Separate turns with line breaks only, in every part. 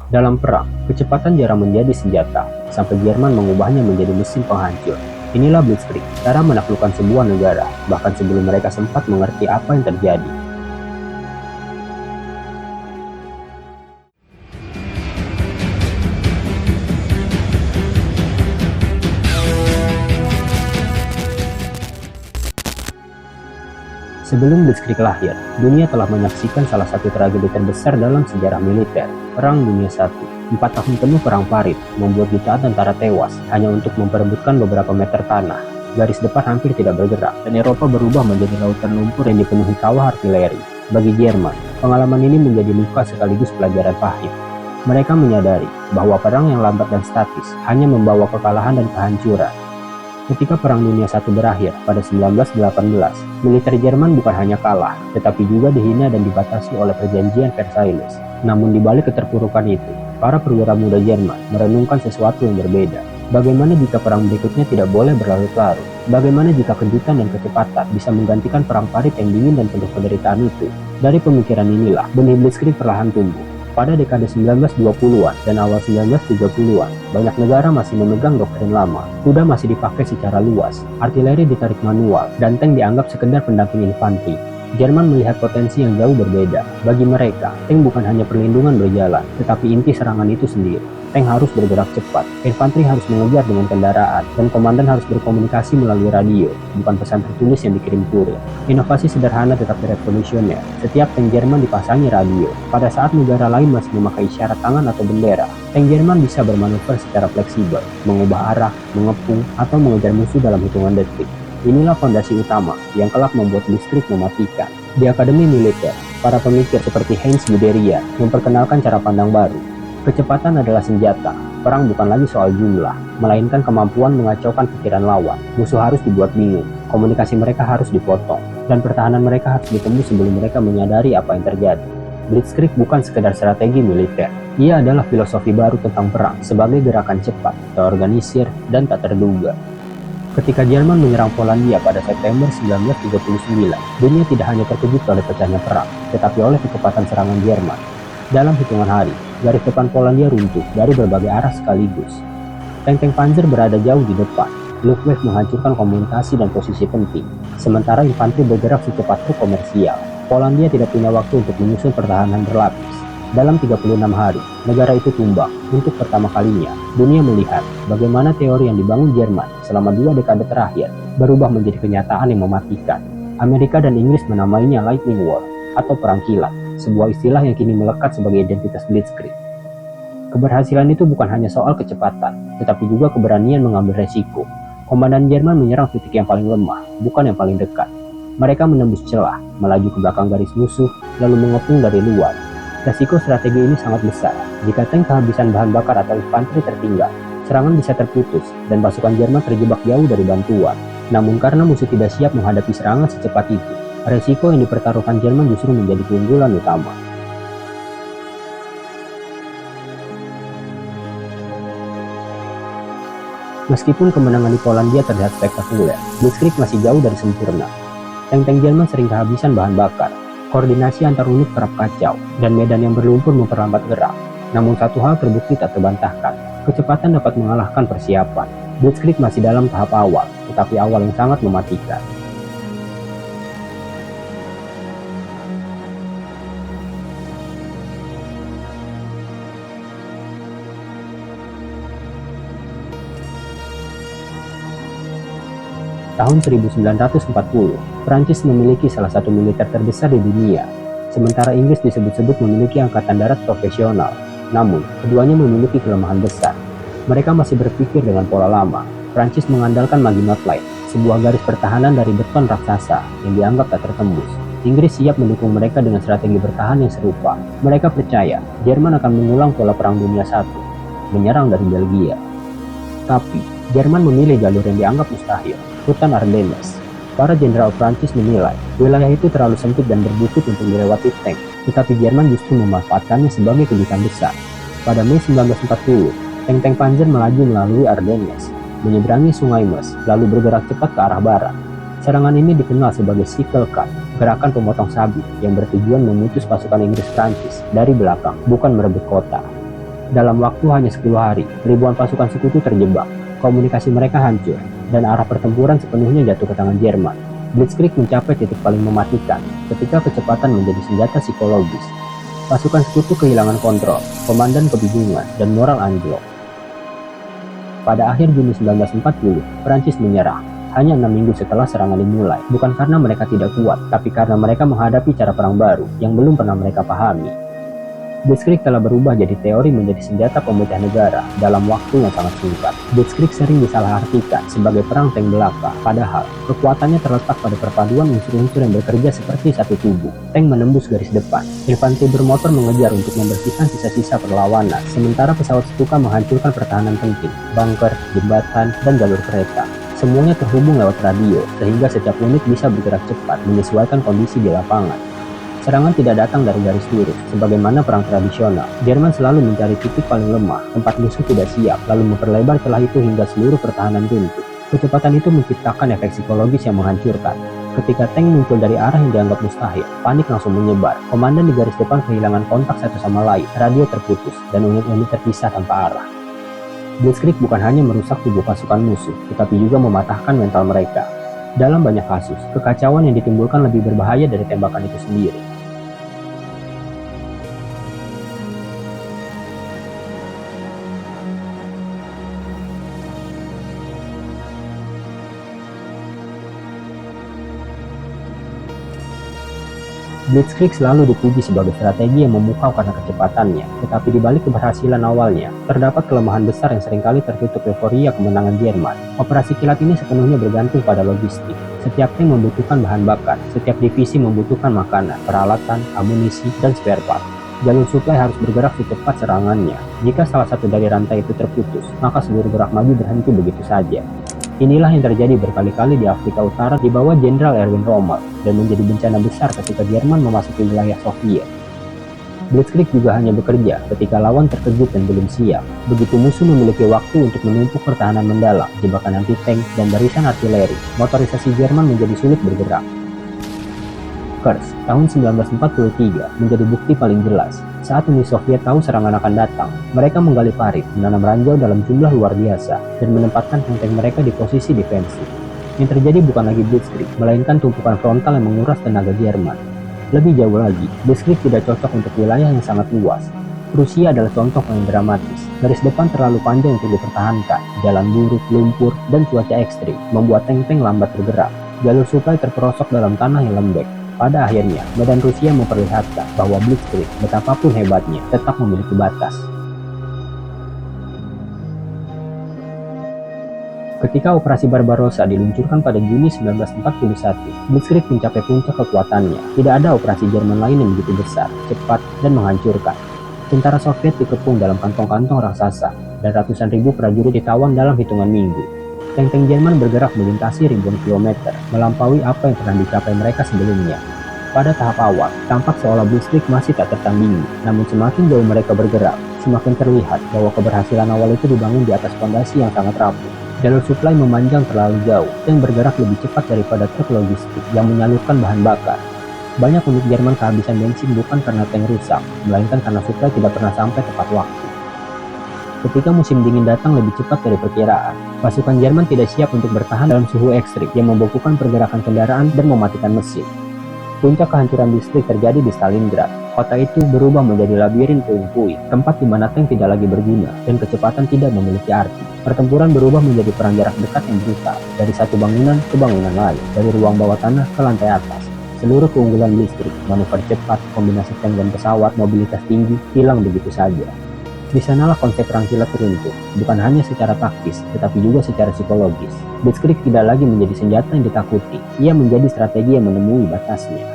Dalam perang, kecepatan jarang menjadi senjata, sampai Jerman mengubahnya menjadi mesin penghancur. Inilah Blitzkrieg, cara menaklukkan sebuah negara, bahkan sebelum mereka sempat mengerti apa yang terjadi. Sebelum Blitzkrieg lahir, dunia telah menyaksikan salah satu tragedi terbesar dalam sejarah militer, Perang Dunia I. 4 tahun penuh perang parit, membuat jutaan tentara tewas hanya untuk memperebutkan beberapa meter tanah. Garis depan hampir tidak bergerak, dan Eropa berubah menjadi lautan lumpur yang dipenuhi kawah artileri. Bagi Jerman, pengalaman ini menjadi luka sekaligus pelajaran pahit. Mereka menyadari bahwa perang yang lambat dan statis hanya membawa kekalahan dan kehancuran. Ketika Perang Dunia I berakhir pada 1918, militer Jerman bukan hanya kalah, tetapi juga dihina dan dibatasi oleh perjanjian Versailles. Namun di balik keterpurukan itu, para perwira muda Jerman merenungkan sesuatu yang berbeda. Bagaimana jika perang berikutnya tidak boleh berlarut-larut? Bagaimana jika kejutan dan kecepatan bisa menggantikan perang parit yang dingin dan penuh penderitaan itu? Dari pemikiran inilah, benih Blitzkrieg perlahan tumbuh. Pada dekade 1920-an dan awal 1930-an, banyak negara masih memegang doktrin lama. Kuda masih dipakai secara luas, artileri ditarik manual, dan tank dianggap sekedar pendamping infanteri. Jerman melihat potensi yang jauh berbeda. Bagi mereka, tank bukan hanya perlindungan berjalan, tetapi inti serangan itu sendiri. Tank harus bergerak cepat, infanteri harus mengejar dengan kendaraan, dan komandan harus berkomunikasi melalui radio, bukan pesan tertulis yang dikirim kurir. Inovasi sederhana tetapi revolusioner. Setiap tank Jerman dipasangi radio. Pada saat negara lain masih memakai isyarat tangan atau bendera, tank Jerman bisa bermanuver secara fleksibel, mengubah arah, mengepung, atau mengejar musuh dalam hitungan detik. Inilah fondasi utama yang kelak membuat Blitzkrieg mematikan. Di Akademi Militer, para pemikir seperti Heinz Guderian memperkenalkan cara pandang baru. Kecepatan adalah senjata. Perang bukan lagi soal jumlah, melainkan kemampuan mengacaukan pikiran lawan. Musuh harus dibuat bingung, komunikasi mereka harus dipotong, dan pertahanan mereka harus ditembus sebelum mereka menyadari apa yang terjadi. Blitzkrieg bukan sekedar strategi militer. Ia adalah filosofi baru tentang perang sebagai gerakan cepat, terorganisir, dan tak terduga. Ketika Jerman menyerang Polandia pada September 1939, dunia tidak hanya terkejut oleh pecahnya perang, tetapi oleh kecepatan serangan Jerman. Dalam hitungan hari, garis depan Polandia runtuh dari berbagai arah sekaligus. Tank-tank Panzer berada jauh di depan. Luftwaffe menghancurkan komunikasi dan posisi penting, sementara infanteri bergerak secepat truk komersial. Polandia tidak punya waktu untuk menyusun pertahanan berlapis. Dalam 36 hari, negara itu tumbang. Untuk pertama kalinya, dunia melihat bagaimana teori yang dibangun Jerman selama 2 dekade terakhir berubah menjadi kenyataan yang mematikan. Amerika dan Inggris menamainya Lightning War atau Perang Kilat, sebuah istilah yang kini melekat sebagai identitas Blitzkrieg. Keberhasilan itu bukan hanya soal kecepatan, tetapi juga keberanian mengambil resiko. Komandan Jerman menyerang titik yang paling lemah, bukan yang paling dekat. Mereka menembus celah, melaju ke belakang garis musuh, lalu mengepung dari luar. Resiko strategi ini sangat besar. Jika tank kehabisan bahan bakar atau infanteri tertinggal, serangan bisa terputus dan pasukan Jerman terjebak jauh dari bantuan. Namun karena musuh tidak siap menghadapi serangan secepat itu, resiko yang dipertaruhkan Jerman justru menjadi keunggulan utama. Meskipun kemenangan di Polandia terlihat spektakuler, Blitzkrieg masih jauh dari sempurna. Tank-tank Jerman sering kehabisan bahan bakar, koordinasi antar unit kerap kacau, dan medan yang berlumpur memperlambat gerak. Namun satu hal terbukti tak terbantahkan, kecepatan dapat mengalahkan persiapan. Blitzkrieg masih dalam tahap awal, tetapi awal yang sangat mematikan. Tahun 1940, Prancis memiliki salah satu militer terbesar di dunia, sementara Inggris disebut-sebut memiliki angkatan darat profesional. Namun, keduanya memiliki kelemahan besar. Mereka masih berpikir dengan pola lama. Prancis mengandalkan Maginot Line, sebuah garis pertahanan dari beton raksasa yang dianggap tak tertembus. Inggris siap mendukung mereka dengan strategi bertahan yang serupa. Mereka percaya Jerman akan mengulang pola Perang Dunia I, menyerang dari Belgia. Tapi, Jerman memilih jalur yang dianggap mustahil, Hutan Ardennes. Para jenderal Prancis menilai wilayah itu terlalu sempit dan berbukit untuk dilewati tank, tetapi Jerman justru memanfaatkannya sebagai kejutan besar. Pada Mei 1940, tank-tank Panzer melaju melalui Ardennes, menyeberangi Sungai Meuse, lalu bergerak cepat ke arah barat. Serangan ini dikenal sebagai Sickle Cut, gerakan pemotong sabit yang bertujuan memutus pasukan Inggris Prancis dari belakang, bukan merebut kota. Dalam waktu hanya 10 hari, ribuan pasukan sekutu terjebak, komunikasi mereka hancur, dan arah pertempuran sepenuhnya jatuh ke tangan Jerman. Blitzkrieg mencapai titik paling mematikan ketika kecepatan menjadi senjata psikologis. Pasukan sekutu kehilangan kontrol, komandan kebingungan, dan moral anjlok. Pada akhir Juni 1940, Prancis menyerah. Hanya 6 minggu setelah serangan dimulai, bukan karena mereka tidak kuat, tapi karena mereka menghadapi cara perang baru yang belum pernah mereka pahami. Blitzkrieg telah berubah jadi teori menjadi senjata pemecah negara dalam waktu yang sangat singkat. Blitzkrieg sering disalahartikan sebagai perang tank belaka, padahal kekuatannya terletak pada perpaduan unsur-unsur yang bekerja seperti satu tubuh. Tank menembus garis depan, infanteri bermotor mengejar untuk membersihkan sisa-sisa perlawanan, sementara pesawat Stuka menghancurkan pertahanan penting, bunker, jembatan, dan jalur kereta. Semuanya terhubung lewat radio, sehingga setiap unit bisa bergerak cepat menyesuaikan kondisi di lapangan. Serangan tidak datang dari garis lurus, sebagaimana perang tradisional. Jerman selalu mencari titik paling lemah, tempat musuh tidak siap, lalu memperlebar celah itu hingga seluruh pertahanan runtuh. Kecepatan itu menciptakan efek psikologis yang menghancurkan. Ketika tank muncul dari arah yang dianggap mustahil, panik langsung menyebar. Komandan di garis depan kehilangan kontak satu sama lain, radio terputus, dan unit-unit terpisah tanpa arah. Blitzkrieg bukan hanya merusak tubuh pasukan musuh, tetapi juga mematahkan mental mereka. Dalam banyak kasus, kekacauan yang ditimbulkan lebih berbahaya dari tembakan itu sendiri. Blitzkrieg selalu dipuji sebagai strategi yang memukau karena kecepatannya, tetapi di balik keberhasilan awalnya, terdapat kelemahan besar yang seringkali tertutup euforia kemenangan Jerman. Operasi kilat ini sepenuhnya bergantung pada logistik. Setiap tank membutuhkan bahan bakar, setiap divisi membutuhkan makanan, peralatan, amunisi, dan spare part. Jalur suplai harus bergerak secepat serangannya. Jika salah satu dari rantai itu terputus, maka seluruh gerak maju berhenti begitu saja. Inilah yang terjadi berkali-kali di Afrika Utara di bawah Jenderal Erwin Rommel dan menjadi bencana besar ketika Jerman memasuki wilayah Soviet. Blitzkrieg juga hanya bekerja ketika lawan terkejut dan belum siap. Begitu musuh memiliki waktu untuk menumpuk pertahanan mendalam, jebakan anti-tank, dan barisan artileri, motorisasi Jerman menjadi sulit bergerak. Kursk, tahun 1943 menjadi bukti paling jelas. Saat Uni Soviet tahu serangan akan datang, mereka menggali parit, menanam ranjau dalam jumlah luar biasa, dan menempatkan tank mereka di posisi defensif. Yang terjadi bukan lagi Blitzkrieg, melainkan tumpukan frontal yang menguras tenaga Jerman. Lebih jauh lagi, Blitzkrieg tidak cocok untuk wilayah yang sangat luas. Rusia adalah contoh paling dramatis. Garis depan terlalu panjang untuk dipertahankan, jalan buruk, lumpur, dan cuaca ekstrim membuat tank-tank lambat bergerak. Jalur suplai terperosok dalam tanah yang lembek. Pada akhirnya, medan Rusia memperlihatkan bahwa Blitzkrieg, betapapun hebatnya, tetap memiliki batas. Ketika Operasi Barbarossa diluncurkan pada Juni 1941, Blitzkrieg mencapai puncak kekuatannya. Tidak ada operasi Jerman lain yang begitu besar, cepat, dan menghancurkan. Tentara Soviet dikepung dalam kantong-kantong raksasa, dan ratusan ribu prajurit ditawan dalam hitungan minggu. Tank-tank Jerman bergerak melintasi ribuan kilometer, melampaui apa yang pernah dicapai mereka sebelumnya. Pada tahap awal, tampak seolah Blitzkrieg masih tak tertandingi, namun semakin jauh mereka bergerak, semakin terlihat bahwa keberhasilan awal itu dibangun di atas fondasi yang sangat rapuh. Jalur suplai memanjang terlalu jauh, dan bergerak lebih cepat daripada truk logistik yang menyalurkan bahan bakar. Banyak unit Jerman kehabisan bensin bukan karena tank rusak, melainkan karena suplai tidak pernah sampai tepat waktu. Ketika musim dingin datang lebih cepat dari perkiraan, pasukan Jerman tidak siap untuk bertahan dalam suhu ekstrim yang membekukan pergerakan kendaraan dan mematikan mesin. Puncak kehancuran Blitzkrieg terjadi di Stalingrad. Kota itu berubah menjadi labirin puing-puing, tempat di mana tank tidak lagi berguna dan kecepatan tidak memiliki arti. Pertempuran berubah menjadi perang jarak dekat yang brutal, dari satu bangunan ke bangunan lain, dari ruang bawah tanah ke lantai atas. Seluruh keunggulan Blitzkrieg, manuver cepat, kombinasi tank dan pesawat, mobilitas tinggi, hilang begitu saja. Di sanalah konsep perang kilat runtuh, bukan hanya secara taktis, tetapi juga secara psikologis. Blitzkrieg tidak lagi menjadi senjata yang ditakuti, ia menjadi strategi yang menemui batasnya.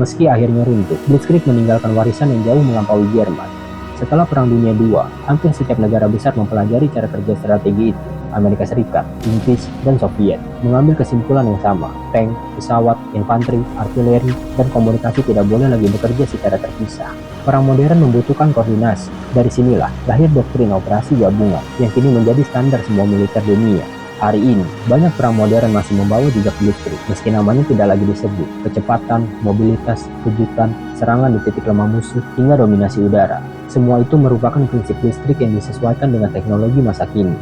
Meski akhirnya runtuh, Blitzkrieg meninggalkan warisan yang jauh melampaui Jerman. Setelah Perang Dunia II, hampir setiap negara besar mempelajari cara kerja strategi itu. Amerika Serikat, Inggris, dan Soviet mengambil kesimpulan yang sama. Tank, pesawat, infanteri, artileri, dan komunikasi tidak boleh lagi bekerja secara terpisah. Perang modern membutuhkan koordinasi. Dari sinilah lahir doktrin operasi gabungan yang kini menjadi standar semua militer dunia. Hari ini, banyak perang modern masih membawa jejak listrik, meski namanya tidak lagi disebut. Kecepatan, mobilitas, kejutan, serangan di titik lemah musuh, hingga dominasi udara. Semua itu merupakan prinsip listrik yang disesuaikan dengan teknologi masa kini.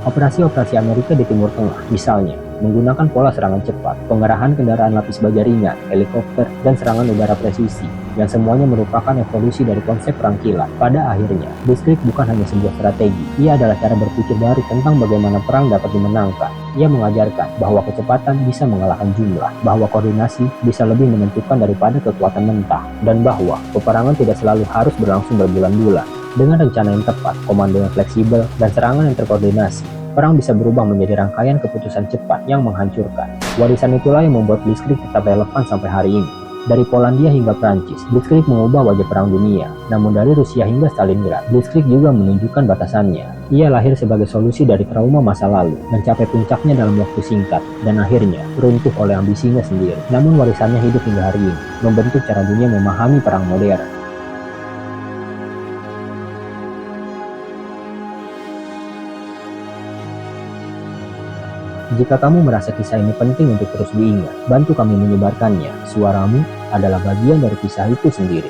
Operasi-operasi Amerika di Timur Tengah, misalnya, menggunakan pola serangan cepat, pengerahan kendaraan lapis baja ringan, helikopter, dan serangan udara presisi, yang semuanya merupakan evolusi dari konsep perang kilat. Pada akhirnya, listrik bukan hanya sebuah strategi, ia adalah cara berpikir baru tentang bagaimana perang dapat dimenangkan. Ia mengajarkan bahwa kecepatan bisa mengalahkan jumlah, bahwa koordinasi bisa lebih menentukan daripada kekuatan mentah, dan bahwa peperangan tidak selalu harus berlangsung berbulan-bulan. Dengan rencana yang tepat, komando yang fleksibel, dan serangan yang terkoordinasi, perang bisa berubah menjadi rangkaian keputusan cepat yang menghancurkan. Warisan itulah yang membuat Blitzkrieg tetap relevan sampai hari ini. Dari Polandia hingga Prancis, Blitzkrieg mengubah wajah perang dunia. Namun dari Rusia hingga Stalingrad, Blitzkrieg juga menunjukkan batasannya. Ia lahir sebagai solusi dari trauma masa lalu, mencapai puncaknya dalam waktu singkat, dan akhirnya runtuh oleh ambisinya sendiri. Namun warisannya hidup hingga hari ini, membentuk cara dunia memahami perang modern. Jika kamu merasa kisah ini penting untuk terus diingat, bantu kami menyebarkannya. Suaramu adalah bagian dari kisah itu sendiri.